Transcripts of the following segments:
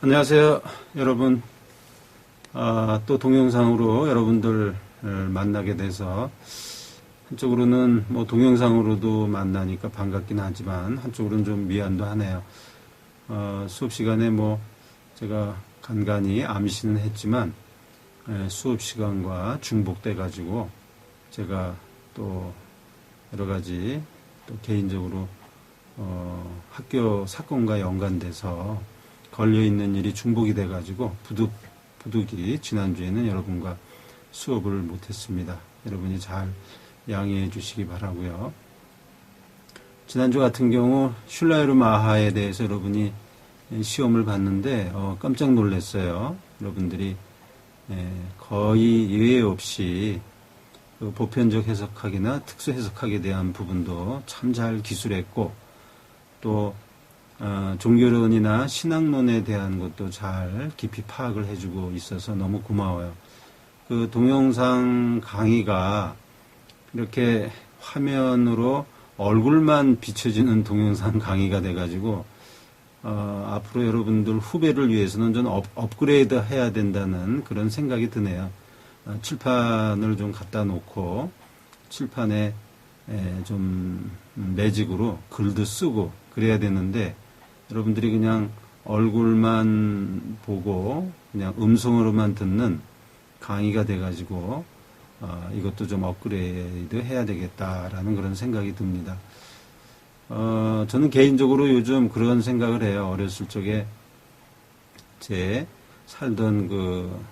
안녕하세요, 여러분. 또 동영상으로 여러분들 만나게 돼서 한쪽으로는 뭐 동영상으로도 만나니까 반갑긴 하지만 한쪽으로는 좀 미안도 하네요. 수업 시간에 뭐 제가 간간히 암시는 했지만 수업 시간과 중복돼 가지고 제가 또 여러 가지 또 개인적으로 학교 사건과 연관돼서 걸려있는 일이 중복이 돼가지고 부득이 지난주에는 여러분과 수업을 못했습니다. 여러분이 잘 양해해 주시기 바라고요. 지난주 같은 경우 슐라이르 마하에 대해서 여러분이 시험을 봤는데 깜짝 놀랐어요. 여러분들이 거의 예외 없이 그 보편적 해석학이나 특수 해석학에 대한 부분도 참 잘 기술했고 또 종교론이나 신학론에 대한 것도 잘 깊이 파악을 해주고 있어서 너무 고마워요. 그 동영상 강의가 이렇게 화면으로 얼굴만 비춰지는 동영상 강의가 돼가지고 앞으로 여러분들 후배를 위해서는 좀 업그레이드 해야 된다는 그런 생각이 드네요. 칠판을 좀 갖다 놓고 칠판에 좀 매직으로 글도 쓰고 그래야 되는데 여러분들이 그냥 얼굴만 보고 그냥 음성으로만 듣는 강의가 돼가지고 이것도 좀 업그레이드 해야 되겠다라는 그런 생각이 듭니다. 저는 개인적으로 요즘 그런 생각을 해요. 어렸을 적에 제 살던 그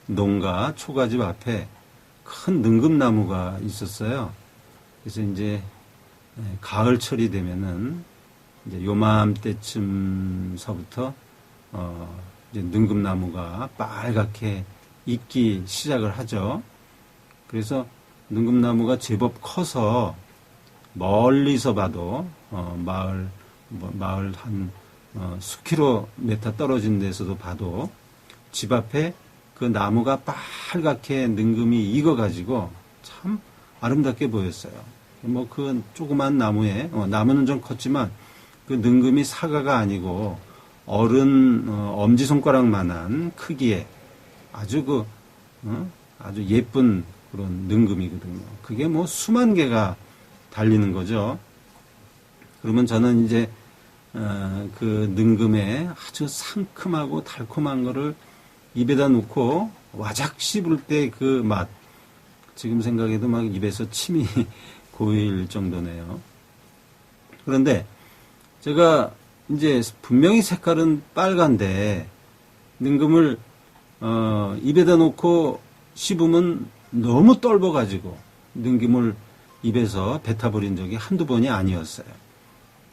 농가 초가집 앞에 큰 능금나무가 있었어요. 그래서 이제 가을철이 되면은 이제 요맘때쯤서부터 이제 능금나무가 빨갛게 익기 시작을 하죠. 그래서 능금나무가 제법 커서 멀리서 봐도 마을 한 수킬로미터 떨어진 데서도 봐도 집 앞에 그 나무가 빨갛게 능금이 익어가지고 참 아름답게 보였어요. 뭐 그 조그만 나무에 나무는 좀 컸지만 그 능금이 사과가 아니고 어른 엄지손가락만한 크기에 아주 아주 예쁜 그런 능금이거든요. 그게 뭐 수만 개가 달리는 거죠. 그러면 저는 이제 그 능금에 아주 상큼하고 달콤한 거를 입에다 놓고 와작 씹을 때 그 맛, 지금 생각해도 막 입에서 침이 고일 정도네요. 그런데 제가 이제 분명히 색깔은 빨간데 능금을 입에다 놓고 씹으면 너무 떫어가지고 능금을 입에서 뱉어버린 적이 한두 번이 아니었어요.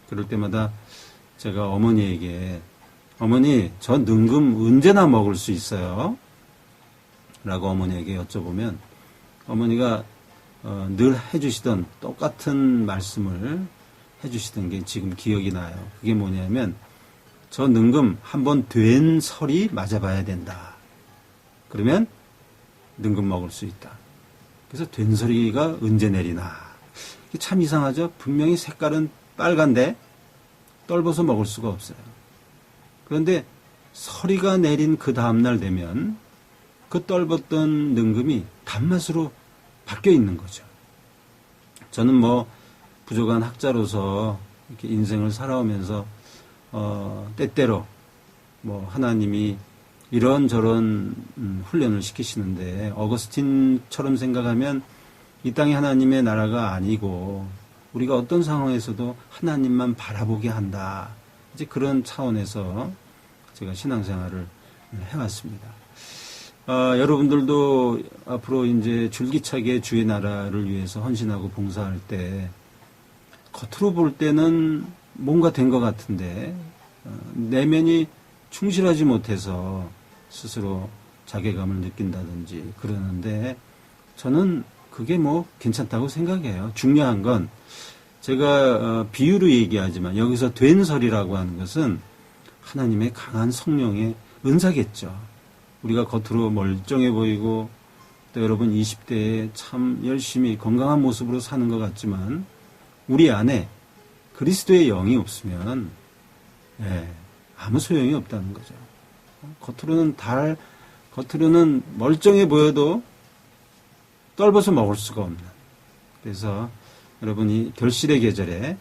그럴 때마다 제가 어머니에게 어머니 저 능금 언제나 먹을 수 있어요? 라고 어머니에게 여쭤보면 어머니가 늘 해주시던 똑같은 말씀을 해주시던 게 지금 기억이 나요. 그게 뭐냐면 저 능금 한번 된 설이 맞아봐야 된다. 그러면 능금 먹을 수 있다. 그래서 된 설이가 언제 내리나. 참 이상하죠. 분명히 색깔은 빨간데 떫어서 먹을 수가 없어요. 그런데 서리가 내린 그 다음날 되면 그 떫었던 능금이 단맛으로 바뀌어 있는 거죠. 저는 뭐 부족한 학자로서 이렇게 인생을 살아오면서 때때로 뭐 하나님이 이런저런 훈련을 시키시는데 어거스틴처럼 생각하면 이 땅이 하나님의 나라가 아니고 우리가 어떤 상황에서도 하나님만 바라보게 한다. 이제 그런 차원에서 제가 신앙생활을 해왔습니다. 여러분들도 앞으로 이제 줄기차게 주의 나라를 위해서 헌신하고 봉사할 때 겉으로 볼 때는 뭔가 된 것 같은데 내면이 충실하지 못해서 스스로 자괴감을 느낀다든지 그러는데 저는 그게 뭐 괜찮다고 생각해요. 중요한 건 제가 비유로 얘기하지만 여기서 된 설이라고 하는 것은 하나님의 강한 성령의 은사겠죠. 우리가 겉으로 멀쩡해 보이고 또 여러분 20대에 참 열심히 건강한 모습으로 사는 것 같지만 우리 안에 그리스도의 영이 없으면 아무 소용이 없다는 거죠. 겉으로는 멀쩡해 보여도 떨궈서 먹을 수가 없는. 그래서 여러분이 결실의 계절에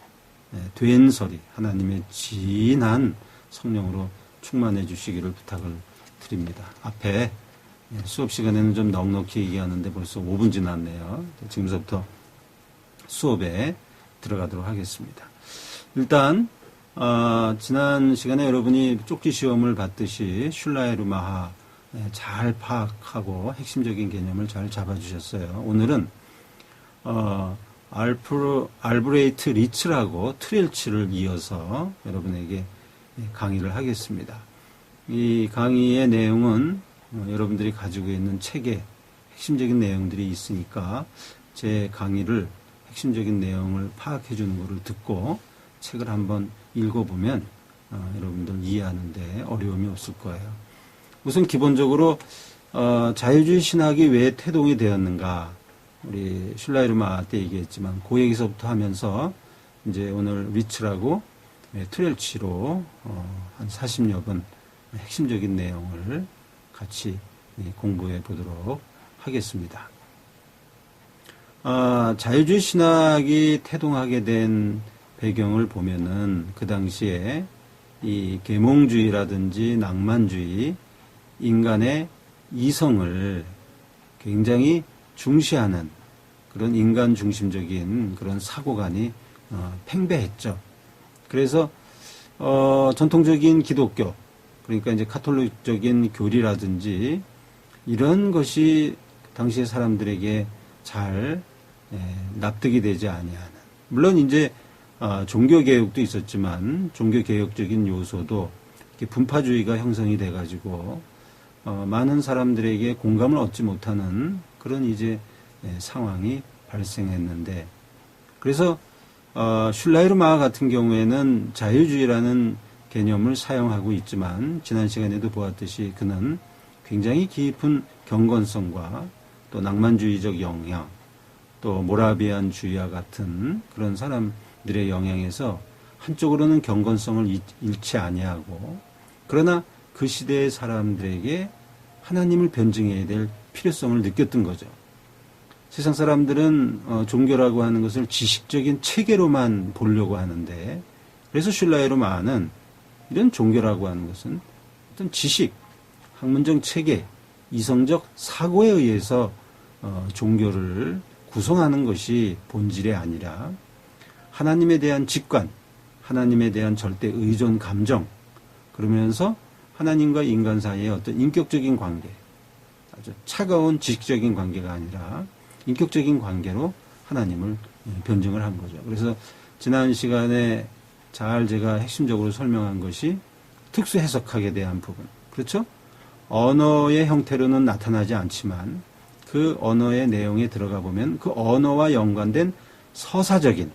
된설이 하나님의 진한 성령으로 충만해 주시기를 부탁을 드립니다. 앞에 수업 시간에는 좀 넉넉히 얘기하는데 벌써 5분 지났네요. 지금부터 수업에 들어가도록 하겠습니다. 일단 지난 시간에 여러분이 쪽지 시험을 봤듯이 슐라에르마하 잘 파악하고 핵심적인 개념을 잘 잡아주셨어요. 오늘은 알브레이트 리츠라고 트렐치를 이어서 여러분에게 강의를 하겠습니다. 이 강의의 내용은 여러분들이 가지고 있는 책에 핵심적인 내용들이 있으니까 제 강의를 핵심적인 내용을 파악해 주는 것을 듣고 책을 한번 읽어보면 여러분들 이해하는데 어려움이 없을 거예요. 우선 기본적으로 자유주의 신학이 왜 태동이 되었는가, 우리 슐라에르마 때 얘기했지만 그 얘기서부터 하면서 이제 오늘 리츠라고 트렐치로 한 40여 분 핵심적인 내용을 같이 공부해 보도록 하겠습니다. 자유주의 신학이 태동하게 된 배경을 보면은 그 당시에 이 계몽주의라든지 낭만주의, 인간의 이성을 굉장히 중시하는 그런 인간 중심적인 그런 사고관이 팽배했죠. 그래서 전통적인 기독교, 그러니까 이제 카톨릭적인 교리라든지 이런 것이 당시의 사람들에게 잘 납득이 되지 아니하는. 물론 이제 종교 개혁도 있었지만 종교 개혁적인 요소도 이렇게 분파주의가 형성이 돼가지고 많은 사람들에게 공감을 얻지 못하는 그런 이제 상황이 발생했는데, 그래서 슐라에르마하 같은 경우에는 자유주의라는 개념을 사용하고 있지만 지난 시간에도 보았듯이 그는 굉장히 깊은 경건성과 또 낭만주의적 영향, 또 모라비안주의와 같은 그런 사람들의 영향에서 한쪽으로는 경건성을 잃지 아니하고, 그러나 그 시대의 사람들에게 하나님을 변증해야 될 필요성을 느꼈던 거죠. 세상 사람들은 종교라고 하는 것을 지식적인 체계로만 보려고 하는데, 그래서 슐라에르마하는 이런 종교라고 하는 것은 어떤 지식, 학문적 체계, 이성적 사고에 의해서 종교를 구성하는 것이 본질이 아니라 하나님에 대한 직관, 하나님에 대한 절대 의존 감정, 그러면서 하나님과 인간 사이의 어떤 인격적인 관계, 아주 차가운 지식적인 관계가 아니라 인격적인 관계로 하나님을 변증을 한 거죠. 그래서 지난 시간에 잘 제가 핵심적으로 설명한 것이 특수 해석학에 대한 부분. 그렇죠? 언어의 형태로는 나타나지 않지만 그 언어의 내용에 들어가 보면 그 언어와 연관된 서사적인,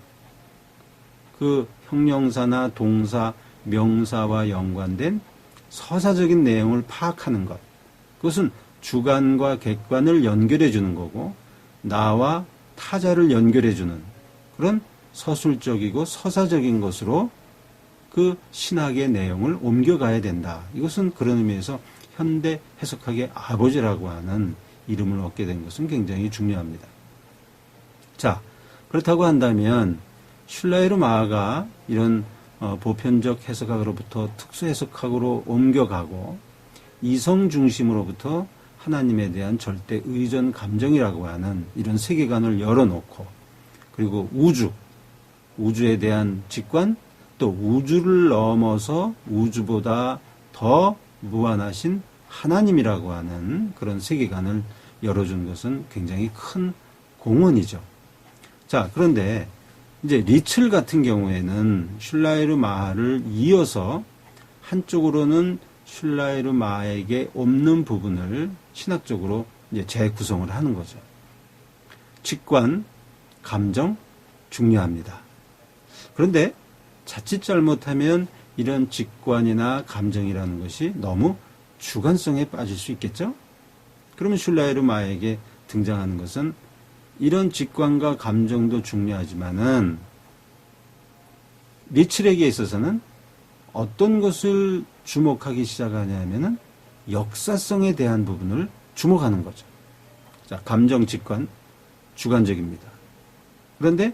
그 형용사나 동사, 명사와 연관된 서사적인 내용을 파악하는 것. 그것은 주관과 객관을 연결해 주는 거고 나와 타자를 연결해 주는 그런 서술적이고 서사적인 것으로 그 신학의 내용을 옮겨가야 된다. 이것은 그런 의미에서 현대 해석학의 아버지라고 하는 이름을 얻게 된 것은 굉장히 중요합니다. 자, 그렇다고 한다면 슐라에르마하가 이런 보편적 해석학으로부터 특수 해석학으로 옮겨가고 이성 중심으로부터 하나님에 대한 절대 의존 감정이라고 하는 이런 세계관을 열어놓고, 그리고 우주에 대한 직관, 또 우주를 넘어서 우주보다 더 무한하신 하나님이라고 하는 그런 세계관을 열어준 것은 굉장히 큰 공헌이죠. 자, 그런데 이제 리첼 같은 경우에는 슐라에르마하를 이어서 한쪽으로는 슐라에르마하에게 없는 부분을 신학적으로 이제 재구성을 하는 거죠. 직관, 감정 중요합니다. 그런데 자칫 잘못하면 이런 직관이나 감정이라는 것이 너무 주관성에 빠질 수 있겠죠? 그러면 슐라에르마하에게 등장하는 것은 이런 직관과 감정도 중요하지만은 리첼에게 있어서는 어떤 것을 주목하기 시작하냐면은 역사성에 대한 부분을 주목하는 거죠. 자, 감정, 직관, 주관적입니다. 그런데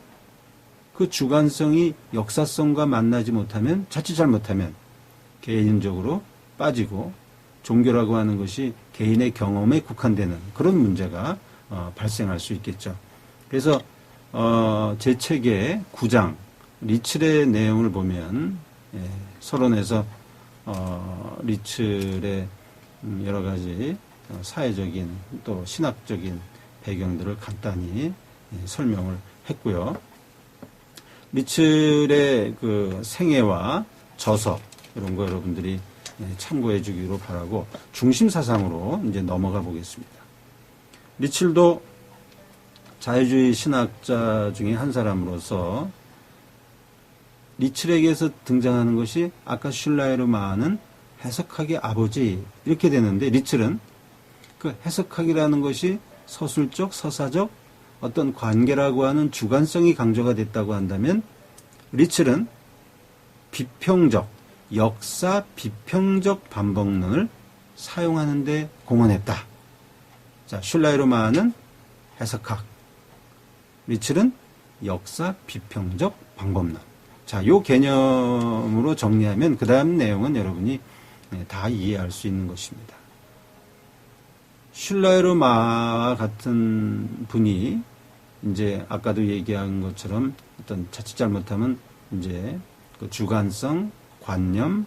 그 주관성이 역사성과 만나지 못하면, 자칫 잘못하면 개인적으로 빠지고 종교라고 하는 것이 개인의 경험에 국한되는 그런 문제가 발생할 수 있겠죠. 그래서 제 책의 9장 리첼의 내용을 보면 서론에서 리첼의 여러 가지 사회적인 또 신학적인 배경들을 간단히 설명을 했고요. 리첼의 그 생애와 저서 이런 거 여러분들이 참고해 주기로 바라고 중심 사상으로 이제 넘어가 보겠습니다. 리첼도 자유주의 신학자 중에 한 사람으로서 리첼에게서 등장하는 것이 아까 슐라이르마는 해석학의 아버지 이렇게 되는데, 리첼은 그 해석학이라는 것이 서술적, 서사적 어떤 관계라고 하는 주관성이 강조가 됐다고 한다면, 리첼은 비평적, 역사 비평적 반복론을 사용하는 데 공헌했다. 자, 슐라이르마는 해석학, 리첼은 역사 비평적 방법론. 자, 요 개념으로 정리하면 그 다음 내용은 여러분이 다 이해할 수 있는 것입니다. 슐라이르마와 같은 분이 이제 아까도 얘기한 것처럼 어떤 자칫 잘못하면 이제 그 주관성, 관념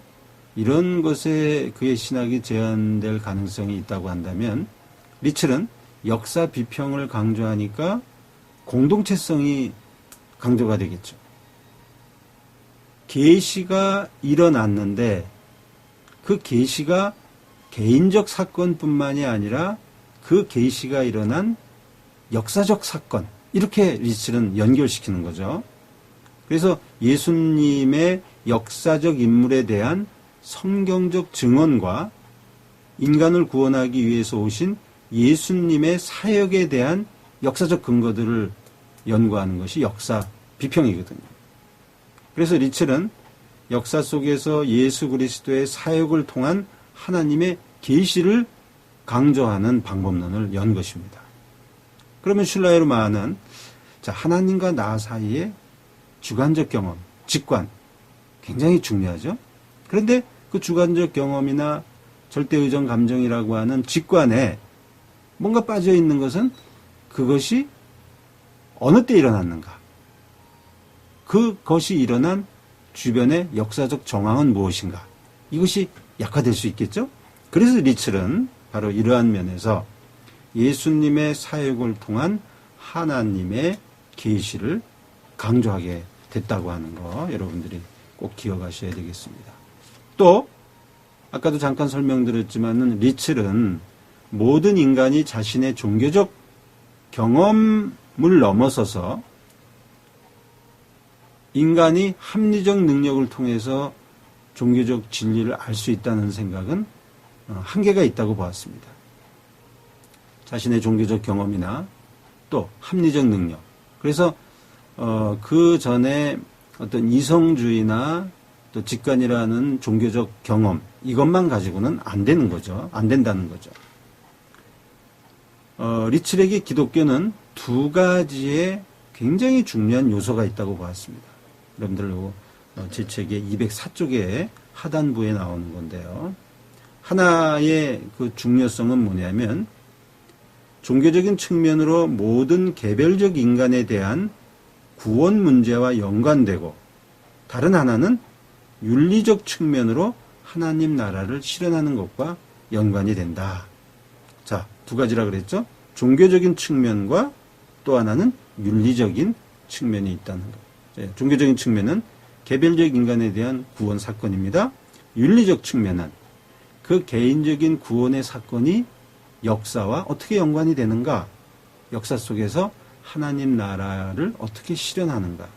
이런 것에 그의 신학이 제한될 가능성이 있다고 한다면, 리첼은 역사 비평을 강조하니까 공동체성이 강조가 되겠죠. 계시가 일어났는데 그 계시가 개인적 사건뿐만이 아니라 그 계시가 일어난 역사적 사건, 이렇게 리첼은 연결시키는 거죠. 그래서 예수님의 역사적 인물에 대한 성경적 증언과 인간을 구원하기 위해서 오신 예수님의 사역에 대한 역사적 근거들을 연구하는 것이 역사 비평이거든요. 그래서 리첼은 역사 속에서 예수 그리스도의 사역을 통한 하나님의 계시를 강조하는 방법론을 연 것입니다. 그러면 슐라이르마는 하나님과 나 사이의 주관적 경험, 직관, 굉장히 중요하죠. 그런데 그 주관적 경험이나 절대의존 감정이라고 하는 직관에 뭔가 빠져 있는 것은 그것이 어느 때 일어났는가? 그것이 일어난 주변의 역사적 정황은 무엇인가? 이것이 약화될 수 있겠죠? 그래서 리첼은 바로 이러한 면에서 예수님의 사역을 통한 하나님의 계시를 강조하게 됐다고 하는 거 여러분들이 꼭 기억하셔야 되겠습니다. 또 아까도 잠깐 설명드렸지만은 리첼은 모든 인간이 자신의 종교적 경험을 넘어서서 인간이 합리적 능력을 통해서 종교적 진리를 알 수 있다는 생각은 한계가 있다고 보았습니다. 자신의 종교적 경험이나 또 합리적 능력. 그래서 그 전에 어떤 이성주의나 또 직관이라는 종교적 경험, 이것만 가지고는 안 되는 거죠. 안 된다는 거죠. 리첼에게 기독교는 두 가지의 굉장히 중요한 요소가 있다고 보았습니다. 여러분들 제 책의 204쪽에 하단부에 나오는 건데요. 하나의 그 중요성은 뭐냐면 종교적인 측면으로 모든 개별적 인간에 대한 구원 문제와 연관되고, 다른 하나는 윤리적 측면으로 하나님 나라를 실현하는 것과 연관이 된다. 자, 두 가지라 그랬죠? 종교적인 측면과 또 하나는 윤리적인 측면이 있다는 것. 종교적인 측면은 개별적 인간에 대한 구원 사건입니다. 윤리적 측면은 그 개인적인 구원의 사건이 역사와 어떻게 연관이 되는가? 역사 속에서 하나님 나라를 어떻게 실현하는가?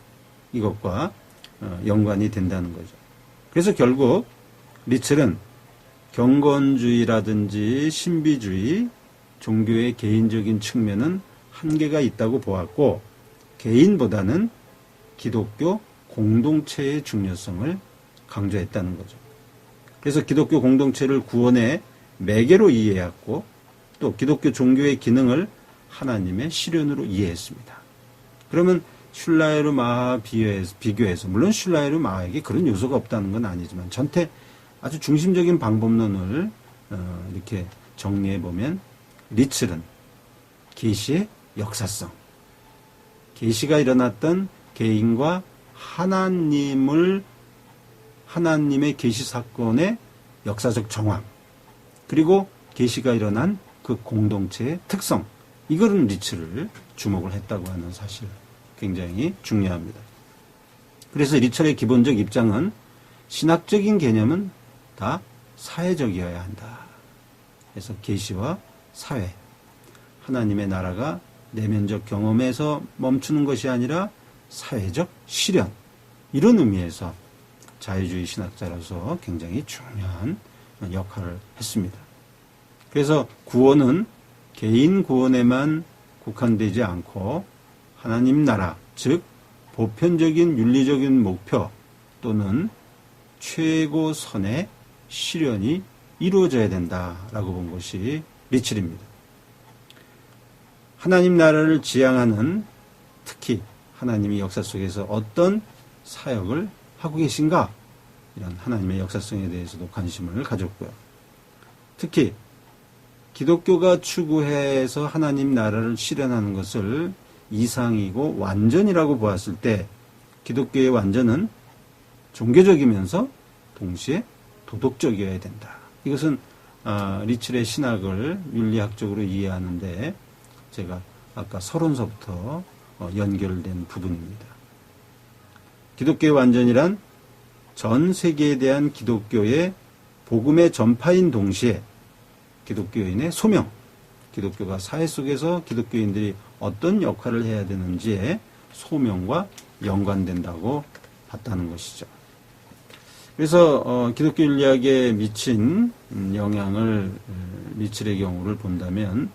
이것과 연관이 된다는 거죠. 그래서 결국 리첼은 경건주의라든지 신비주의, 종교의 개인적인 측면은 한계가 있다고 보았고, 개인보다는 기독교 공동체의 중요성을 강조했다는 거죠. 그래서 기독교 공동체를 구원의 매개로 이해했고 또 기독교 종교의 기능을 하나님의 실현으로 이해했습니다. 그러면 슐라이르 마하 비교해서 물론 슐라이르 마하에게 그런 요소가 없다는 건 아니지만 전체 아주 중심적인 방법론을 이렇게 정리해 보면 리츠는 계시의 역사성, 계시가 일어났던 개인과 하나님의 계시 사건의 역사적 정황, 그리고 계시가 일어난 그 공동체의 특성, 이거는 리츠를 주목을 했다고 하는 사실 굉장히 중요합니다. 그래서 리처의 기본적 입장은 신학적인 개념은 다 사회적이어야 한다. 그래서 계시와 사회, 하나님의 나라가 내면적 경험에서 멈추는 것이 아니라 사회적 실현, 이런 의미에서 자유주의 신학자로서 굉장히 중요한 역할을 했습니다. 그래서 구원은 개인 구원에만 국한되지 않고 하나님 나라, 즉 보편적인 윤리적인 목표 또는 최고선의 실현이 이루어져야 된다라고 본 것이 리칠입니다. 하나님 나라를 지향하는, 특히 하나님이 역사 속에서 어떤 사역을 하고 계신가, 이런 하나님의 역사성에 대해서도 관심을 가졌고요. 특히 기독교가 추구해서 하나님 나라를 실현하는 것을 이상이고 완전이라고 보았을 때 기독교의 완전은 종교적이면서 동시에 도덕적이어야 된다. 이것은 리칠의 신학을 윤리학적으로 이해하는데 제가 아까 서론서부터 연결된 부분입니다. 기독교의 완전이란 전 세계에 대한 기독교의 복음의 전파인 동시에 기독교인의 소명, 기독교가 사회 속에서 기독교인들이 어떤 역할을 해야 되는지의 소명과 연관된다고 봤다는 것이죠. 그래서 기독교 윤리학에 미친 영향을 리칠의 경우를 본다면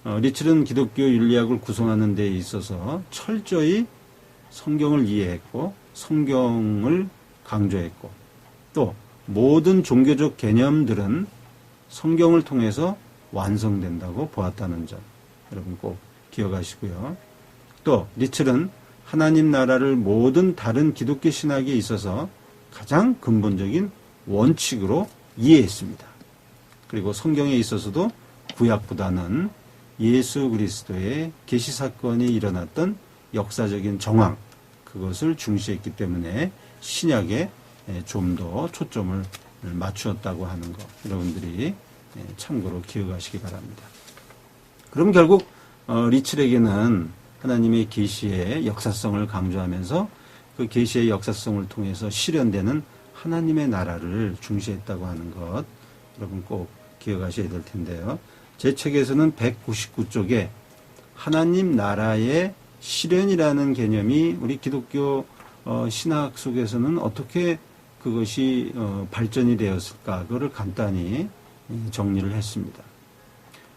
리칠은 기독교 윤리학을 구성하는 데 있어서 철저히 성경을 이해했고 성경을 강조했고 또 모든 종교적 개념들은 성경을 통해서 완성된다고 보았다는 점 여러분 꼭 기억하시고요. 또 리칠은 하나님 나라를 모든 다른 기독교 신학에 있어서 가장 근본적인 원칙으로 이해했습니다. 그리고 성경에 있어서도 구약보다는 예수 그리스도의 계시 사건이 일어났던 역사적인 정황, 그것을 중시했기 때문에 신약에 좀 더 초점을 맞추었다고 하는 것 여러분들이 참고로 기억하시기 바랍니다. 그럼 결국 리칠에게는 하나님의 계시의 역사성을 강조하면서 그 계시의 역사성을 통해서 실현되는 하나님의 나라를 중시했다고 하는 것 여러분 꼭 기억하셔야 될 텐데요. 제 책에서는 199쪽에 하나님 나라의 실현이라는 개념이 우리 기독교 신학 속에서는 어떻게 그것이 발전이 되었을까, 그거를 간단히 정리를 했습니다.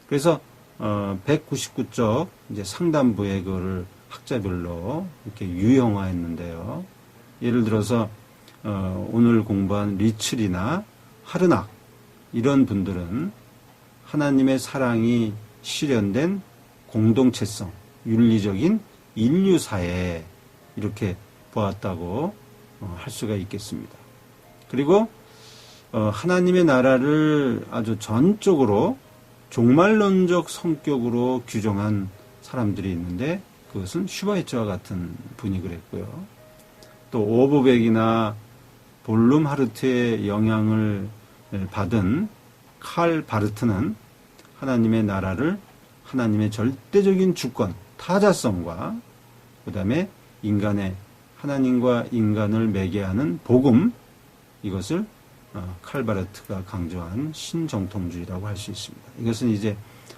그래서 199쪽 이제 상단부에 그거를 학자별로 이렇게 유형화했는데요. 예를 들어서 오늘 공부한 리칠이나 하르낙 이런 분들은 하나님의 사랑이 실현된 공동체성, 윤리적인 인류사회 이렇게 보았다고 할 수가 있겠습니다. 그리고 하나님의 나라를 아주 전적으로 종말론적 성격으로 규정한 사람들이 있는데 그것은 슈바이처와 같은 분이 그랬고요. 또 오버백이나 볼룸하르트의 영향을 받은 칼 바르트는 하나님의 나라를 하나님의 절대적인 주권, 타자성과 그 다음에 하나님과 인간을 매개하는 복음, 이것을 칼 바르트가 강조한 신정통주의라고 할 수 있습니다. 이것은 이제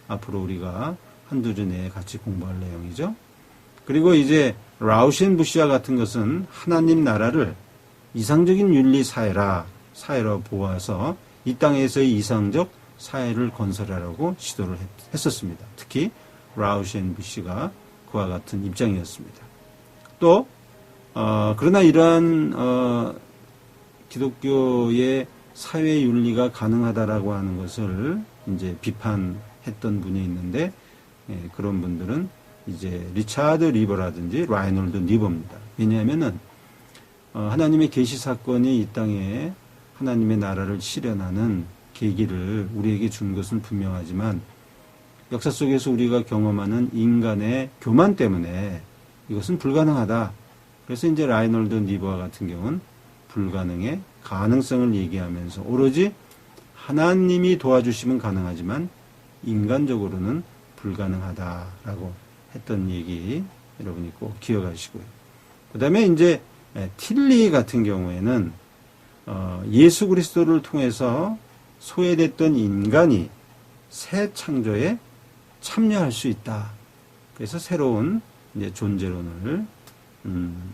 앞으로 우리가 한두 주 내에 같이 공부할 내용이죠. 그리고 이제 라우셴부시아 같은 것은 하나님 나라를 이상적인 윤리 사회로 보아서 이 땅에서의 이상적 사회를 건설하려고 시도를 했었습니다. 특히 라우셴부시가 그와 같은 입장이었습니다. 또 그러나 이러한 기독교의 사회 윤리가 가능하다라고 하는 것을 이제 비판했던 분이 있는데, 그런 분들은 이제 리차드 리버라든지 라이놀드 니버입니다. 왜냐하면은 하나님의 계시 사건이 이 땅에 하나님의 나라를 실현하는 계기를 우리에게 준 것은 분명하지만, 역사 속에서 우리가 경험하는 인간의 교만 때문에 이것은 불가능하다. 그래서 이제 라이놀드 니버와 같은 경우는 불가능의 가능성을 얘기하면서 오로지 하나님이 도와주시면 가능하지만 인간적으로는 불가능하다라고 했던 얘기 여러분이 꼭 기억하시고요. 그 다음에 이제 틸리 같은 경우에는 예수 그리스도를 통해서 소외됐던 인간이 새 창조에 참여할 수 있다. 그래서 새로운 이제 존재론을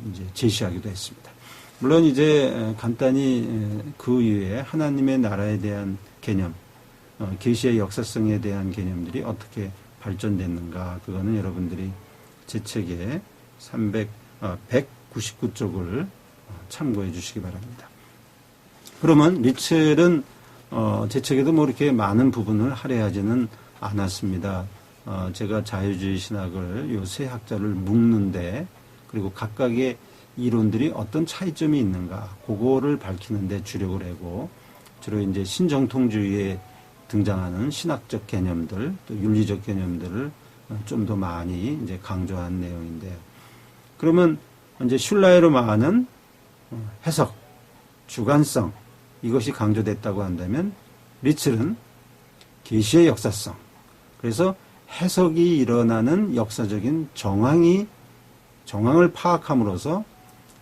이제 제시하기도 했습니다. 물론 이제 간단히 그 이외에 하나님의 나라에 대한 개념, 계시의 역사성에 대한 개념들이 어떻게 발전됐는가, 그거는 여러분들이 제 책에 199쪽을 참고해 주시기 바랍니다. 그러면 리첼은 제 책에도 뭐 이렇게 많은 부분을 할애하지는 않았습니다. 제가 자유주의 신학을 요 세 학자를 묶는데, 그리고 각각의 이론들이 어떤 차이점이 있는가, 그거를 밝히는데 주력을 하고, 주로 이제 신정통주의에 등장하는 신학적 개념들, 또 윤리적 개념들을 좀 더 많이 이제 강조한 내용인데요. 그러면 이제 슐라이르마는 해석, 주관성, 이것이 강조됐다고 한다면, 리첼은 계시의 역사성, 그래서 해석이 일어나는 역사적인 정황을 파악함으로써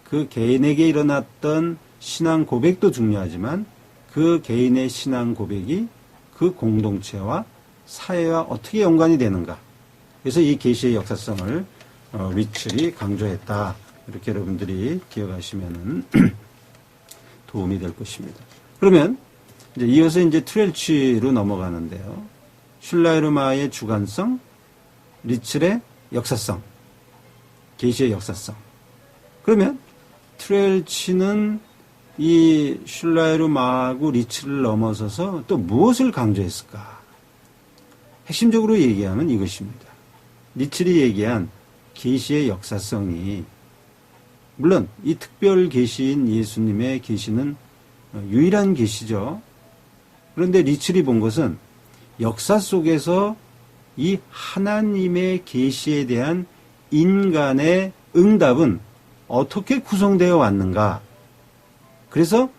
그 개인에게 일어났던 신앙 고백도 중요하지만 그 개인의 신앙 고백이 그 공동체와 사회와 어떻게 연관이 되는가. 그래서 이 계시의 역사성을 리첼이 강조했다. 이렇게 여러분들이 기억하시면 도움이 될 것입니다. 그러면 이제 이어서 이제 트렐치로 넘어가는데요. 슐라이르마의 주관성, 리첼의 역사성, 계시의 역사성. 그러면 트렐치는 이 슐라이르마하고 리첼을 넘어서서 또 무엇을 강조했을까? 핵심적으로 얘기하면 이것입니다. 리첼이 얘기한 계시의 역사성이, 물론 이 특별 계시인 예수님의 계시는 유일한 계시죠. 그런데 리첼이 본 것은 역사 속에서 이 하나님의 계시에 대한 인간의 응답은 어떻게 구성되어 왔는가. 그래서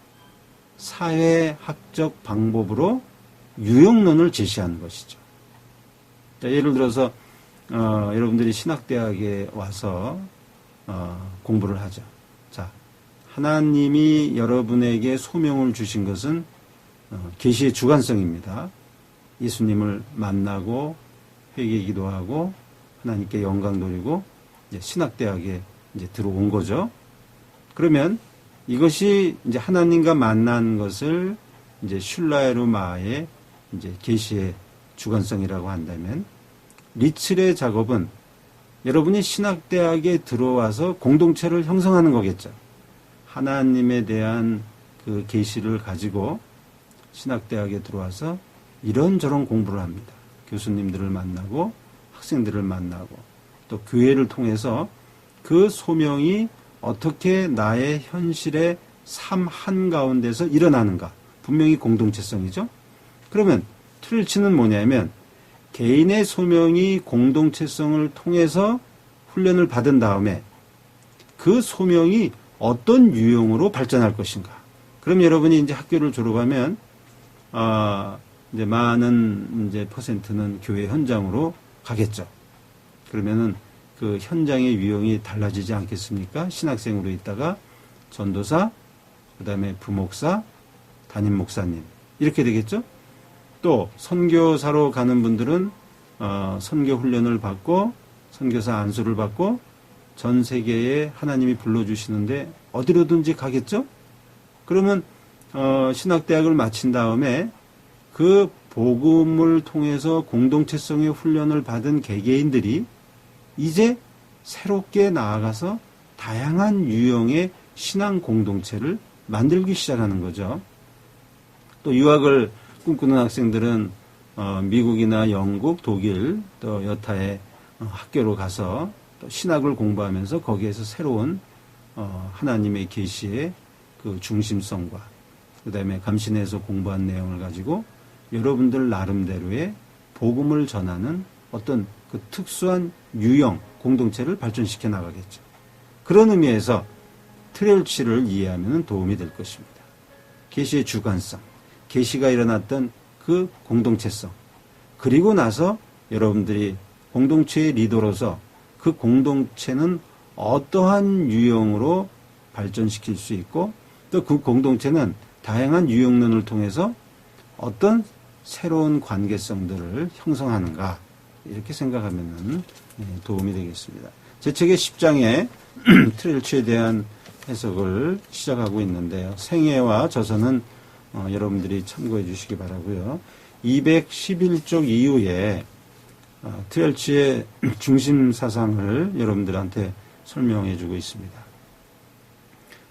사회학적 방법으로 유형론을 제시하는 것이죠. 자, 예를 들어서 여러분들이 신학대학에 와서 공부를 하죠. 자, 하나님이 여러분에게 소명을 주신 것은 계시의 주관성입니다. 예수님을 만나고 회개 기도하고 하나님께 영광 돌리고 이제 신학대학에 이제 들어온 거죠. 그러면 이것이 이제 하나님과 만난 것을 이제 슐라이르마의 이제 계시의 주관성이라고 한다면, 리첼의 작업은 여러분이 신학대학에 들어와서 공동체를 형성하는 거겠죠. 하나님에 대한 그 계시를 가지고 신학대학에 들어와서 이런저런 공부를 합니다. 교수님들을 만나고 학생들을 만나고 또 교회를 통해서 그 소명이 어떻게 나의 현실의 삶 한가운데서 일어나는가. 분명히 공동체성이죠. 그러면 트렐치는 뭐냐면, 개인의 소명이 공동체성을 통해서 훈련을 받은 다음에 그 소명이 어떤 유형으로 발전할 것인가. 그럼 여러분이 이제 학교를 졸업하면 이제 많은 이제 퍼센트는 교회 현장으로 가겠죠. 그러면은 그 현장의 유형이 달라지지 않겠습니까? 신학생으로 있다가 전도사, 그 다음에 부목사, 담임 목사님 이렇게 되겠죠. 또 선교사로 가는 분들은 선교 훈련을 받고 선교사 안수를 받고 전 세계에 하나님이 불러주시는데 어디로든지 가겠죠. 그러면 신학대학을 마친 다음에 그 복음을 통해서 공동체성의 훈련을 받은 개개인들이 이제 새롭게 나아가서 다양한 유형의 신앙 공동체를 만들기 시작하는 거죠. 또 유학을 꿈꾸는 학생들은 미국이나 영국, 독일, 또 여타의 학교로 가서 또 신학을 공부하면서 거기에서 새로운 하나님의 계시의 그 중심성과 그 다음에 감신에서 공부한 내용을 가지고 여러분들 나름대로의 복음을 전하는 어떤 그 특수한 유형 공동체를 발전시켜 나가겠죠. 그런 의미에서 트렐치를 이해하면 도움이 될 것입니다. 계시의 주관성, 계시가 일어났던 그 공동체성, 그리고 나서 여러분들이 공동체의 리더로서 그 공동체는 어떠한 유형으로 발전시킬 수 있고 또 그 공동체는 다양한 유형론을 통해서 어떤 새로운 관계성들을 형성하는가 이렇게 생각하면 도움이 되겠습니다. 제 책의 10장에 트렐치에 대한 해석을 시작하고 있는데요. 생애와 저서는 여러분들이 참고해 주시기 바라고요. 211쪽 이후에 트렐치의 중심 사상을 여러분들한테 설명해 주고 있습니다.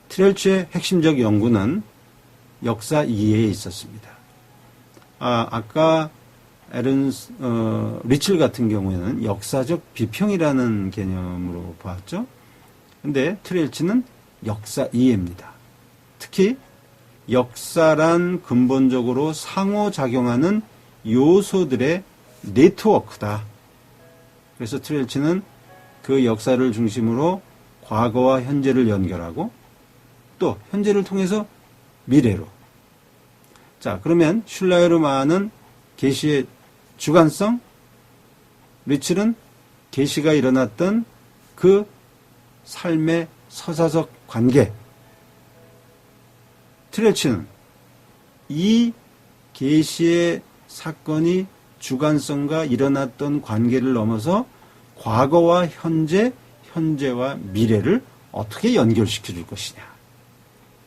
트렐치의 핵심적 연구는 역사 이해에 있었습니다. 아까 리첼 같은 경우에는 역사적 비평이라는 개념으로 보았죠. 근데 트렐치는 역사 이해입니다. 특히 역사란 근본적으로 상호작용하는 요소들의 네트워크다. 그래서 트렐치는 그 역사를 중심으로 과거와 현재를 연결하고 또 현재를 통해서 미래로. 자, 그러면 슐라이르마는 계시의 주관성, 리첼은 계시가 일어났던 그 삶의 서사적 관계, 트렐치는 이 계시의 사건이 주관성과 일어났던 관계를 넘어서 과거와 현재, 현재와 미래를 어떻게 연결시켜 줄 것이냐.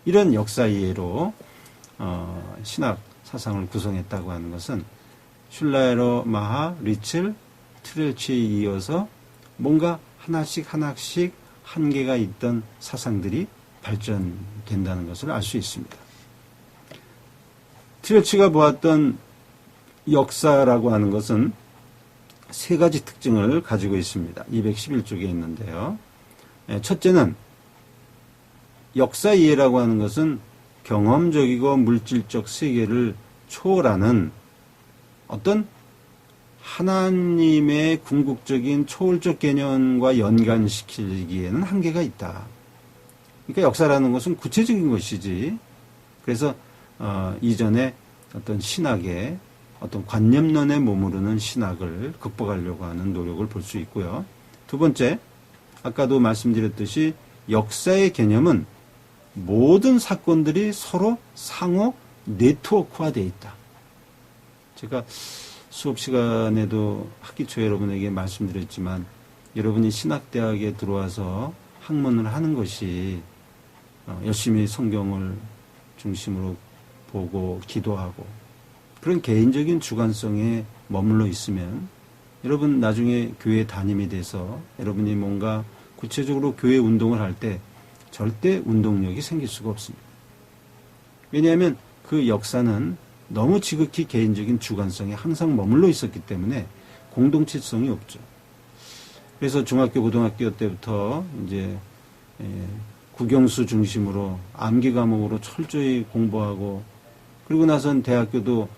이런 역사 이해로 신학 사상을 구성했다고 하는 것은 슐라에러, 마하, 리첼, 트렐치에 이어서 뭔가 하나씩 한계가 있던 사상들이 발전된다는 것을 알 수 있습니다. 트렐치가 보았던 역사라고 하는 것은 세 가지 특징을 가지고 있습니다. 211쪽에 있는데요. 첫째는 역사 이해라고 하는 것은 경험적이고 물질적 세계를 초월하는 어떤 하나님의 궁극적인 초월적 개념과 연관시키기에는 한계가 있다. 그러니까 역사라는 것은 구체적인 것이지. 그래서 이전에 어떤 신학의 어떤 관념론에 머무르는 신학을 극복하려고 하는 노력을 볼 수 있고요. 두 번째, 아까도 말씀드렸듯이 역사의 개념은 모든 사건들이 서로 상호 네트워크화되어 있다. 제가 수업 시간에도 학기 초에 여러분에게 말씀드렸지만 여러분이 신학대학에 들어와서 학문을 하는 것이 열심히 성경을 중심으로 보고 기도하고 그런 개인적인 주관성에 머물러 있으면 여러분 나중에 교회 담임이 돼서 여러분이 뭔가 구체적으로 교회 운동을 할 때 절대 운동력이 생길 수가 없습니다. 왜냐하면 그 역사는 너무 지극히 개인적인 주관성에 항상 머물러 있었기 때문에 공동체성이 없죠. 그래서 중학교, 고등학교 때부터 이제 국영수 중심으로 암기 과목으로 철저히 공부하고 그리고 나선 대학교도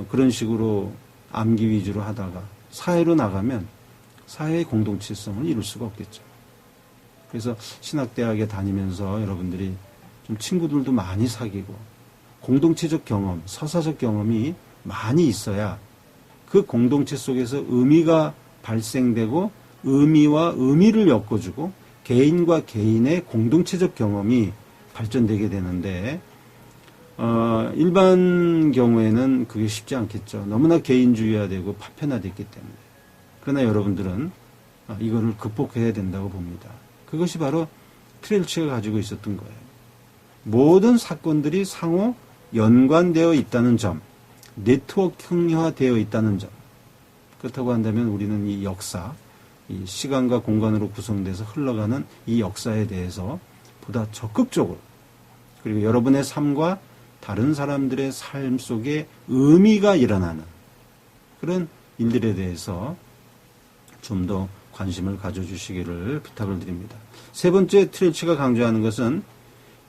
그런 식으로 암기 위주로 하다가 사회로 나가면 사회의 공동체성을 이룰 수가 없겠죠. 그래서 신학대학에 다니면서 여러분들이 좀 친구들도 많이 사귀고 공동체적 경험, 서사적 경험이 많이 있어야 그 공동체 속에서 의미가 발생되고 의미와 의미를 엮어주고 개인과 개인의 공동체적 경험이 발전되게 되는데 일반 경우에는 그게 쉽지 않겠죠. 너무나 개인주의화되고 파편화됐기 때문에. 그러나 여러분들은 이거를 극복해야 된다고 봅니다. 그것이 바로 트렐치가 가지고 있었던 거예요. 모든 사건들이 상호 연관되어 있다는 점, 네트워크화되어 있다는 점. 그렇다고 한다면 우리는 이 역사, 이 시간과 공간으로 구성돼서 흘러가는 이 역사에 대해서 보다 적극적으로 그리고 여러분의 삶과 다른 사람들의 삶 속에 의미가 일어나는 그런 일들에 대해서 좀 더 관심을 가져주시기를 부탁을 드립니다. 세 번째, 트렐치가 강조하는 것은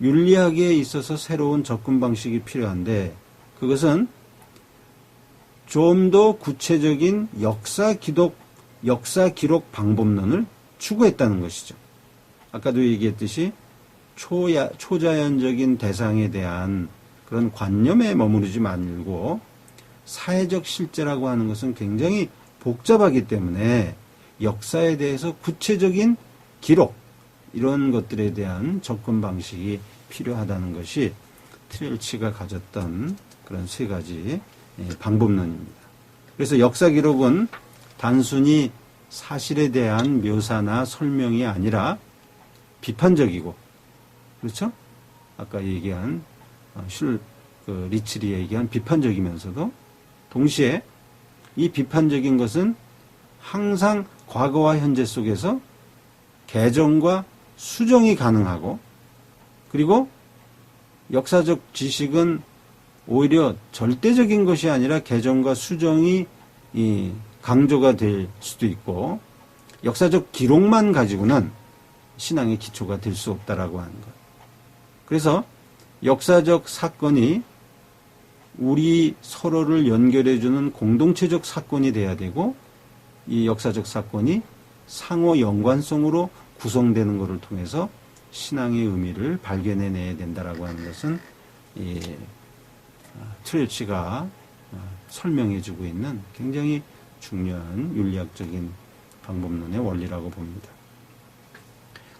윤리학에 있어서 새로운 접근 방식이 필요한데, 그것은 좀 더 구체적인 역사 기록 방법론을 추구했다는 것이죠. 아까도 얘기했듯이 초자연적인 대상에 대한 그런 관념에 머무르지 말고 사회적 실제라고 하는 것은 굉장히 복잡하기 때문에 역사에 대해서 구체적인 기록, 이런 것들에 대한 접근 방식이 필요하다는 것이 트렐치가 가졌던 그런 세 가지 방법론입니다. 그래서 역사 기록은 단순히 사실에 대한 묘사나 설명이 아니라 비판적이고, 그렇죠? 아까 얘기한 리츠리 얘기한 비판적이면서도 동시에 이 비판적인 것은 항상 과거와 현재 속에서 개정과 수정이 가능하고, 그리고 역사적 지식은 오히려 절대적인 것이 아니라 개정과 수정이 강조가 될 수도 있고, 역사적 기록만 가지고는 신앙의 기초가 될 수 없다라고 하는 것. 그래서 역사적 사건이 우리 서로를 연결해주는 공동체적 사건이 돼야 되고, 이 역사적 사건이 상호 연관성으로 구성되는 것을 통해서 신앙의 의미를 발견해내야 된다라고 하는 것은 트렐치가 설명해주고 있는 굉장히 중요한 윤리학적인 방법론의 원리라고 봅니다.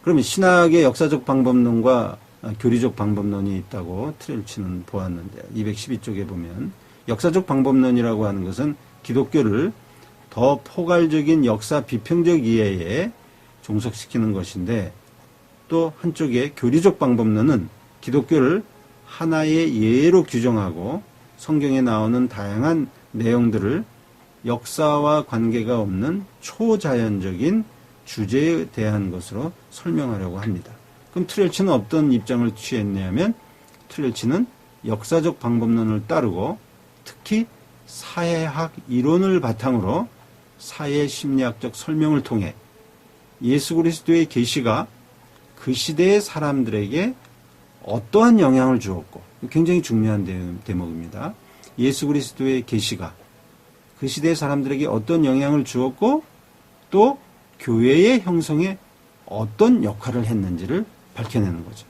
그러면 신학의 역사적 방법론과 교리적 방법론이 있다고 트렐치는 보았는데, 212쪽에 보면 역사적 방법론이라고 하는 것은 기독교를 더 포괄적인 역사 비평적 이해에 종속시키는 것인데, 또 한쪽에 교리적 방법론은 기독교를 하나의 예로 규정하고 성경에 나오는 다양한 내용들을 역사와 관계가 없는 초자연적인 주제에 대한 것으로 설명하려고 합니다. 그럼 트렐치는 어떤 입장을 취했냐면, 트렐치는 역사적 방법론을 따르고 특히 사회학 이론을 바탕으로 사회 심리학적 설명을 통해 예수 그리스도의 계시가 그 시대의 사람들에게 어떠한 영향을 주었고, 굉장히 중요한 대목입니다. 예수 그리스도의 계시가 그 시대의 사람들에게 어떤 영향을 주었고, 또 교회의 형성에 어떤 역할을 했는지를 밝혀내는 거죠.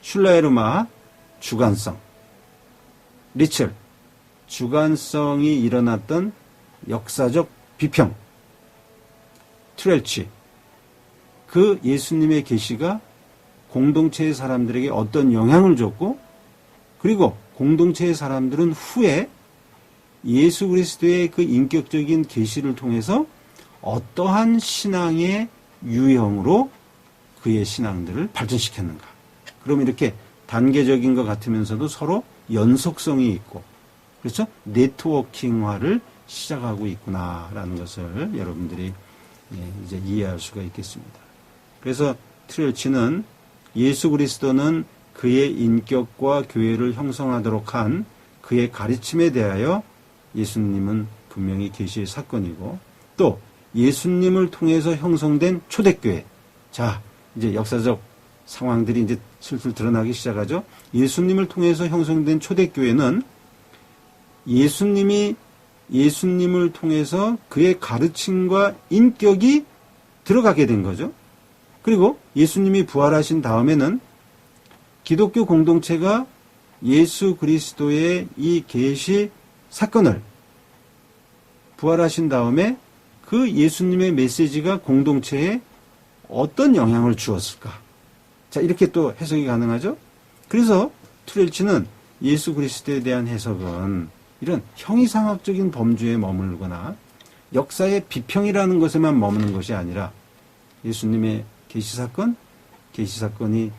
슐라에르마 주관성, 리첼 주관성이 일어났던 역사적 비평, 트렐치 그 예수님의 계시가 공동체의 사람들에게 어떤 영향을 줬고, 그리고 공동체의 사람들은 후에 예수 그리스도의 그 인격적인 계시를 통해서 어떠한 신앙의 유형으로 그의 신앙들을 발전시켰는가. 그럼 이렇게 단계적인 것 같으면서도 서로 연속성이 있고, 그렇죠? 네트워킹화를 시작하고 있구나라는 것을 여러분들이 이제 이해할 수가 있겠습니다. 그래서 트렐치는 예수 그리스도는 그의 인격과 교회를 형성하도록 한 그의 가르침에 대하여 예수님은 분명히 계시의 사건이고, 또 예수님을 통해서 형성된 초대교회. 자, 이제 역사적 상황들이 이제 슬슬 드러나기 시작하죠. 예수님을 통해서 형성된 초대교회는 예수님을 통해서 그의 가르침과 인격이 들어가게 된 거죠. 그리고 예수님이 부활하신 다음에는 기독교 공동체가 예수 그리스도의 이 계시 사건을 부활하신 다음에 그 예수님의 메시지가 공동체에 어떤 영향을 주었을까? 자, 이렇게 또 해석이 가능하죠? 그래서 트렐치는 예수 그리스도에 대한 해석은 이런 형이상학적인 범주에 머물거나 역사의 비평이라는 것에만 머무는 것이 아니라 예수님의 계시사건이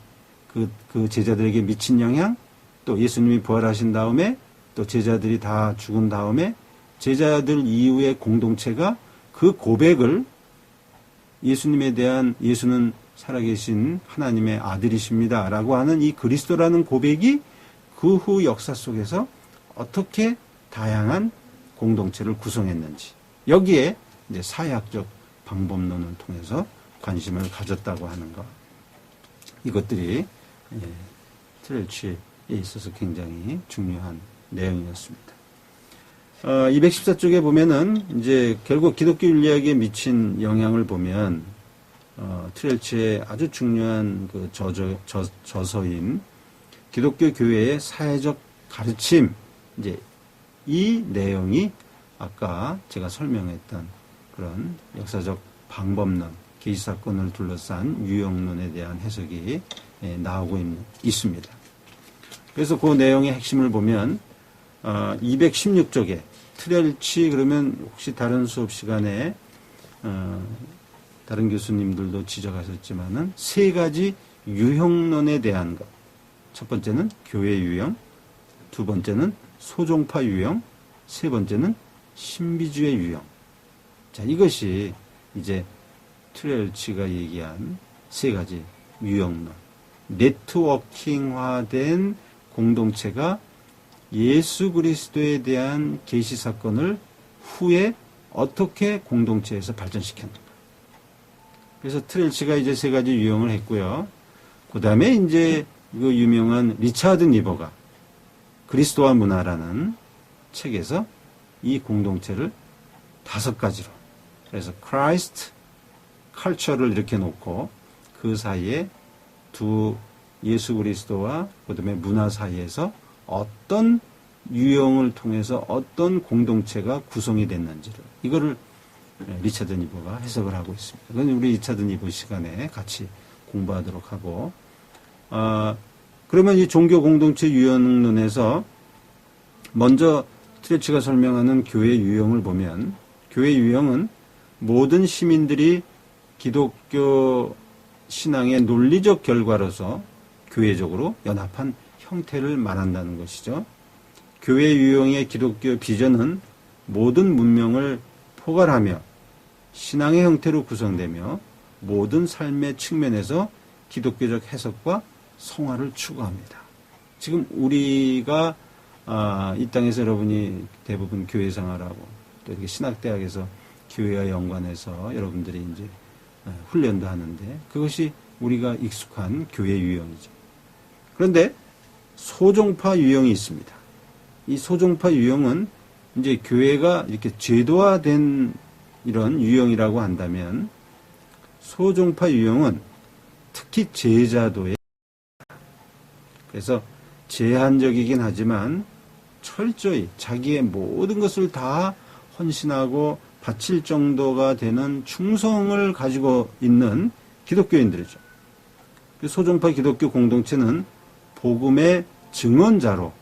그 제자들에게 미친 영향, 또 예수님이 부활하신 다음에 또 제자들이 다 죽은 다음에 제자들 이후의 공동체가 그 고백을 예수님에 대한 예수는 살아계신 하나님의 아들이십니다 라고 하는 이 그리스도라는 고백이 그 후 역사 속에서 어떻게 다양한 공동체를 구성했는지, 여기에 이제 사회학적 방법론을 통해서 관심을 가졌다고 하는 것, 이것들이 트렐치에 있어서 굉장히 중요한 내용이었습니다. 214쪽에 보면은 이제 결국 기독교 윤리학에 미친 영향을 보면 트렐치의 아주 중요한 그 저서인 기독교 교회의 사회적 가르침, 이제 이 내용이 아까 제가 설명했던 그런 역사적 방법론, 계시 사건을 둘러싼 유형론에 대한 해석이 나오고 있습니다. 그래서 그 내용의 핵심을 보면 216쪽에 트렐치, 그러면 혹시 다른 수업 시간에 다른 교수님들도 지적하셨지만은 세 가지 유형론에 대한 것. 첫 번째는 교회 유형, 두 번째는 소종파 유형, 세 번째는 신비주의 유형. 자, 이것이 이제 트렐치가 얘기한 세 가지 유형론. 네트워킹화된 공동체가 예수 그리스도에 대한 계시 사건을 후에 어떻게 공동체에서 발전시켰는가. 그래서 트렐치가 이제 세 가지 유형을 했고요. 그 다음에 이제 그 유명한 리차드 니버가 그리스도와 문화라는 책에서 이 공동체를 5가지로, 그래서 크라이스트 컬처를 이렇게 놓고 그 사이에 두 예수 그리스도와 그 다음에 문화 사이에서 어떤 유형을 통해서 어떤 공동체가 구성이 됐는지를, 이거를 리차드 니버가 해석을 하고 있습니다. 그건 우리 리차드 니버 시간에 같이 공부하도록 하고, 그러면 이 종교 공동체 유형론에서 먼저 트레치가 설명하는 교회 유형을 보면, 교회 유형은 모든 시민들이 기독교 신앙의 논리적 결과로서 교회적으로 연합한 형태를 말한다는 것이죠. 교회 유형의 기독교 비전은 모든 문명을 포괄하며 신앙의 형태로 구성되며 모든 삶의 측면에서 기독교적 해석과 성화를 추구합니다. 지금 우리가 이 땅에서 여러분이 대부분 교회 생활하고 또 이렇게 신학대학에서 교회와 연관해서 여러분들이 이제 훈련도 하는데, 그것이 우리가 익숙한 교회 유형이죠. 그런데 소종파 유형이 있습니다. 이 소종파 유형은 이제 교회가 이렇게 제도화된 이런 유형이라고 한다면, 소종파 유형은 특히 제자도에, 그래서 제한적이긴 하지만 철저히 자기의 모든 것을 다 헌신하고 바칠 정도가 되는 충성을 가지고 있는 기독교인들이죠. 소종파 기독교 공동체는 복음의 증언자로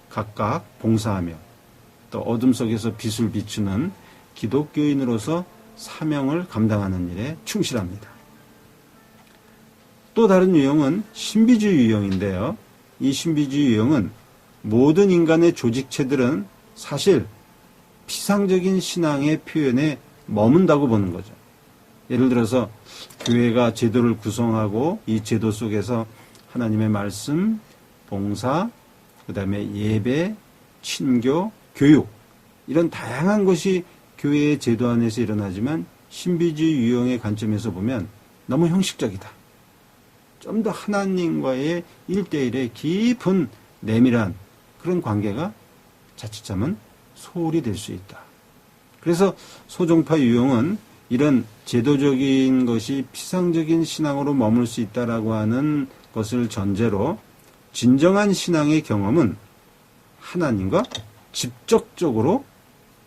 각각 봉사하며 또 어둠 속에서 빛을 비추는 기독교인으로서 사명을 감당하는 일에 충실합니다. 또 다른 유형은 신비주의 유형인데요. 이 신비주의 유형은 모든 인간의 조직체들은 사실 피상적인 신앙의 표현에 머문다고 보는 거죠. 예를 들어서 교회가 제도를 구성하고 이 제도 속에서 하나님의 말씀, 봉사, 그 다음에 예배, 친교, 교육, 이런 다양한 것이 교회의 제도 안에서 일어나지만 신비주의 유형의 관점에서 보면 너무 형식적이다. 좀 더 하나님과의 1대1의 깊은 내밀한 그런 관계가 자칫하면 소홀히 될 수 있다. 그래서 소종파 유형은 이런 제도적인 것이 피상적인 신앙으로 머물 수 있다라고 하는 것을 전제로 진정한 신앙의 경험은 하나님과 직접적으로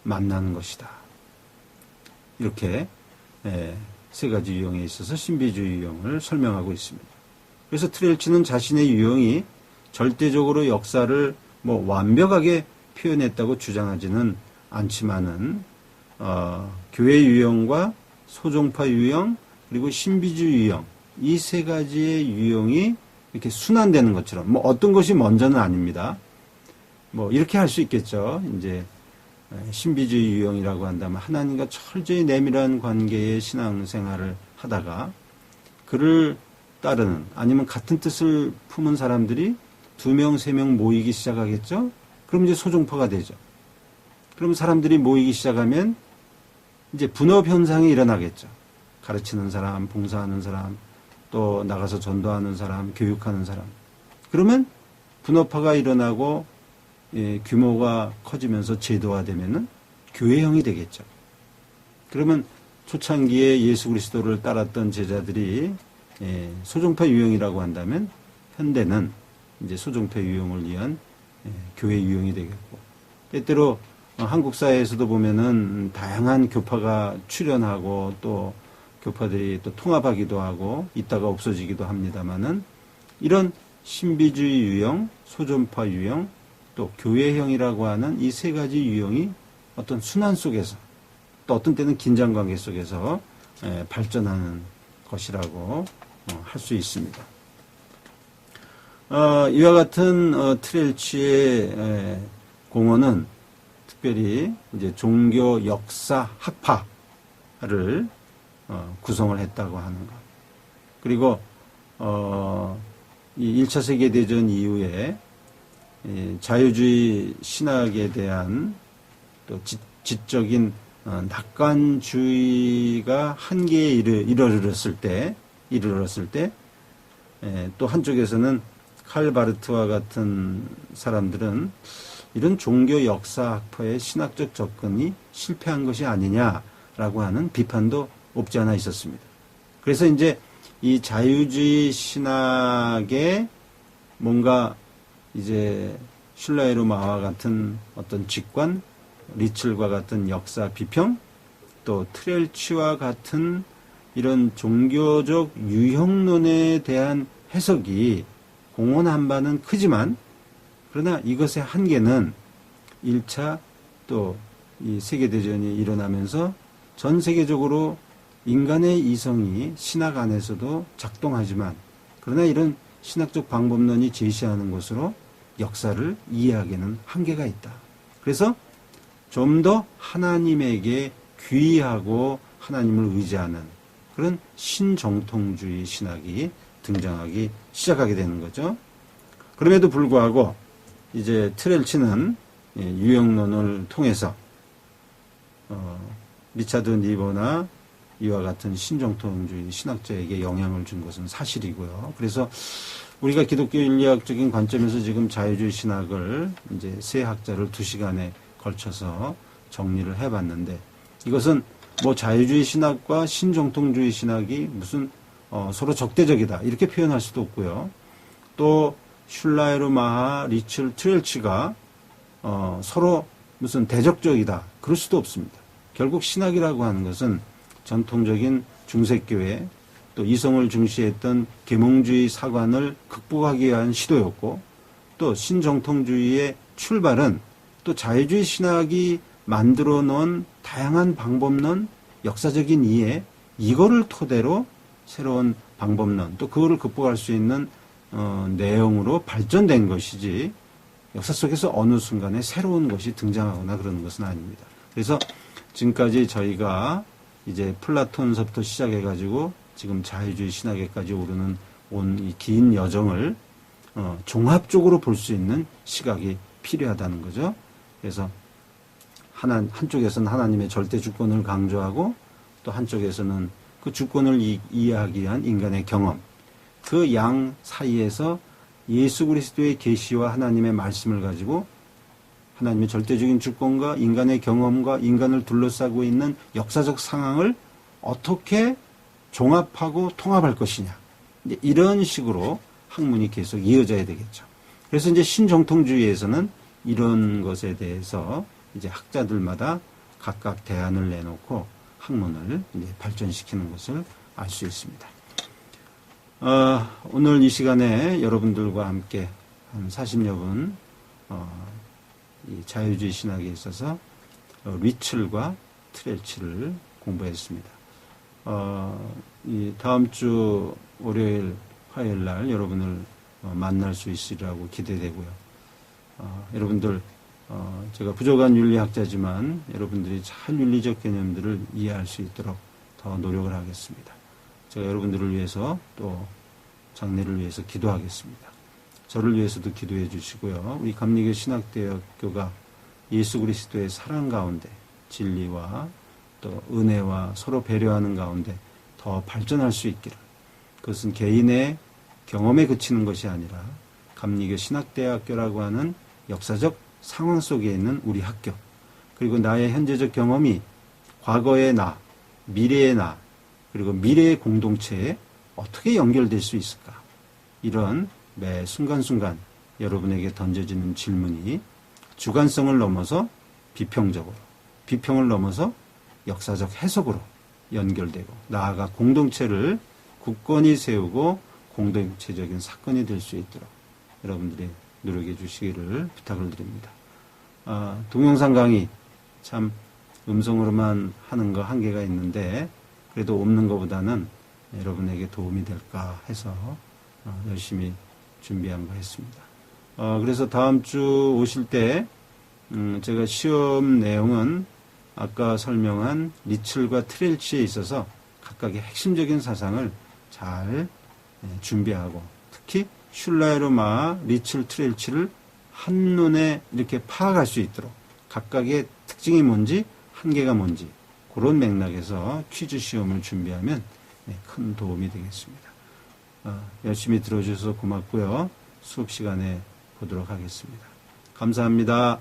만나는 것이다. 이렇게 세 가지 유형에 있어서 신비주의 유형을 설명하고 있습니다. 그래서 트렐치는 자신의 유형이 절대적으로 역사를 완벽하게 표현했다고 주장하지는 않지만은 교회 유형과 소종파 유형 그리고 신비주의 유형, 이 세 가지의 유형이 이렇게 순환되는 것처럼, 어떤 것이 먼저는 아닙니다. 이렇게 할 수 있겠죠. 이제 신비주의 유형이라고 한다면 하나님과 철저히 내밀한 관계의 신앙생활을 하다가 그를 따르는, 아니면 같은 뜻을 품은 사람들이 2명, 3명 모이기 시작하겠죠? 그럼 이제 소종파가 되죠. 그럼 사람들이 모이기 시작하면 이제 분업 현상이 일어나겠죠. 가르치는 사람, 봉사하는 사람, 또 나가서 전도하는 사람, 교육하는 사람. 그러면 분업화가 일어나고 규모가 커지면서 제도화되면은 교회형이 되겠죠. 그러면 초창기에 예수 그리스도를 따랐던 제자들이 소종파 유형이라고 한다면 현대는 이제 소종파 유형을 위한 교회 유형이 되겠고, 때때로 한국 사회에서도 보면은 다양한 교파가 출현하고 또 교파들이 또 통합하기도 하고 있다가 없어지기도 합니다만은 이런 신비주의 유형, 소종파 유형, 또 교회형이라고 하는 이 세 가지 유형이 어떤 순환 속에서 또 어떤 때는 긴장 관계 속에서 발전하는 것이라고 할 수 있습니다. 이와 같은 트렐치의 공헌은 특별히 이제 종교 역사 학파를 구성을 했다고 하는 것. 그리고 이 1차 세계대전 이후에 자유주의 신학에 대한 또 지적인 낙관주의가 한계에 이르렀을 때 또 한쪽에서는 칼 바르트와 같은 사람들은 이런 종교 역사 학파의 신학적 접근이 실패한 것이 아니냐라고 하는 비판도 없지 않아 있었습니다. 그래서 이제 이 자유주의 신학에 뭔가 이제 슐라에르마와 같은 어떤 직관, 리첼과 같은 역사 비평, 또 트렐치와 같은 이런 종교적 유형론에 대한 해석이 공헌한 바는 크지만, 그러나 이것의 한계는 1차 또 이 세계대전이 일어나면서 전 세계적으로 인간의 이성이 신학 안에서도 작동하지만, 그러나 이런 신학적 방법론이 제시하는 것으로 역사를 이해하기에는 한계가 있다. 그래서 좀 더 하나님에게 귀의하고 하나님을 의지하는 그런 신정통주의 신학이 등장하기 시작하게 되는 거죠. 그럼에도 불구하고 이제 트렐치는 유형론을 통해서 리차드 니버나 이와 같은 신정통주의 신학자에게 영향을 준 것은 사실이고요. 그래서 우리가 기독교 인류학적인 관점에서 지금 자유주의 신학을 이제 세 학자를 2시간에 걸쳐서 정리를 해봤는데, 이것은 뭐 자유주의 신학과 신정통주의 신학이 무슨 서로 적대적이다 이렇게 표현할 수도 없고요. 또 슐라에르마하, 리첼, 트렐치가 서로 무슨 대적적이다 그럴 수도 없습니다. 결국 신학이라고 하는 것은 전통적인 중세교회 또 이성을 중시했던 계몽주의 사관을 극복하기 위한 시도였고, 또 신정통주의의 출발은 또 자유주의 신학이 만들어 놓은 다양한 방법론, 역사적인 이해, 이거를 토대로 새로운 방법론, 또 그거를 극복할 수 있는 내용으로 발전된 것이지, 역사 속에서 어느 순간에 새로운 것이 등장하거나 그러는 것은 아닙니다. 그래서 지금까지 저희가 이제 플라톤서부터 시작해가지고 지금 자유주의 신학에까지 오르는 온 이 긴 여정을 종합적으로 볼 수 있는 시각이 필요하다는 거죠. 그래서 한쪽에서는 하나님의 절대 주권을 강조하고, 또 한쪽에서는 그 주권을 이해하기 위한 인간의 경험, 그 양 사이에서 예수 그리스도의 계시와 하나님의 말씀을 가지고 하나님의 절대적인 주권과 인간의 경험과 인간을 둘러싸고 있는 역사적 상황을 어떻게 종합하고 통합할 것이냐, 이제 이런 식으로 학문이 계속 이어져야 되겠죠. 그래서 이제 신정통주의에서는 이런 것에 대해서 이제 학자들마다 각각 대안을 내놓고 학문을 이제 발전시키는 것을 알 수 있습니다. 오늘 이 시간에 여러분들과 함께 한 40여 분 이 자유주의 신학에 있어서 리첼과 트렐치를 공부했습니다. 이 다음 주 월요일, 화요일 날 여러분을 만날 수 있으리라고 기대되고요. 여러분들 제가 부족한 윤리학자지만 여러분들이 잘 윤리적 개념들을 이해할 수 있도록 더 노력을 하겠습니다. 제가 여러분들을 위해서 또 장래를 위해서 기도하겠습니다. 저를 위해서도 기도해 주시고요. 우리 감리교 신학대학교가 예수 그리스도의 사랑 가운데 진리와 또 은혜와 서로 배려하는 가운데 더 발전할 수 있기를. 그것은 개인의 경험에 그치는 것이 아니라 감리교 신학대학교라고 하는 역사적 상황 속에 있는 우리 학교, 그리고 나의 현재적 경험이 과거의 나, 미래의 나, 그리고 미래의 공동체에 어떻게 연결될 수 있을까? 이런 매 순간순간 여러분에게 던져지는 질문이 주관성을 넘어서 비평적으로, 비평을 넘어서 역사적 해석으로 연결되고 나아가 공동체를 굳건히 세우고 공동체적인 사건이 될 수 있도록 여러분들이 노력해 주시기를 부탁을 드립니다. 동영상 강의 참 음성으로만 하는 거 한계가 있는데 그래도 없는 것보다는 여러분에게 도움이 될까 해서 열심히 준비한 거 했습니다. 그래서 다음 주 오실 때 제가 시험 내용은 아까 설명한 리첼과 트렐치에 있어서 각각의 핵심적인 사상을 잘 준비하고 특히 슐라에르마, 리첼, 트렐치를 한눈에 이렇게 파악할 수 있도록 각각의 특징이 뭔지 한계가 뭔지 그런 맥락에서 퀴즈 시험을 준비하면 큰 도움이 되겠습니다. 열심히 들어주셔서 고맙고요. 수업 시간에 보도록 하겠습니다. 감사합니다.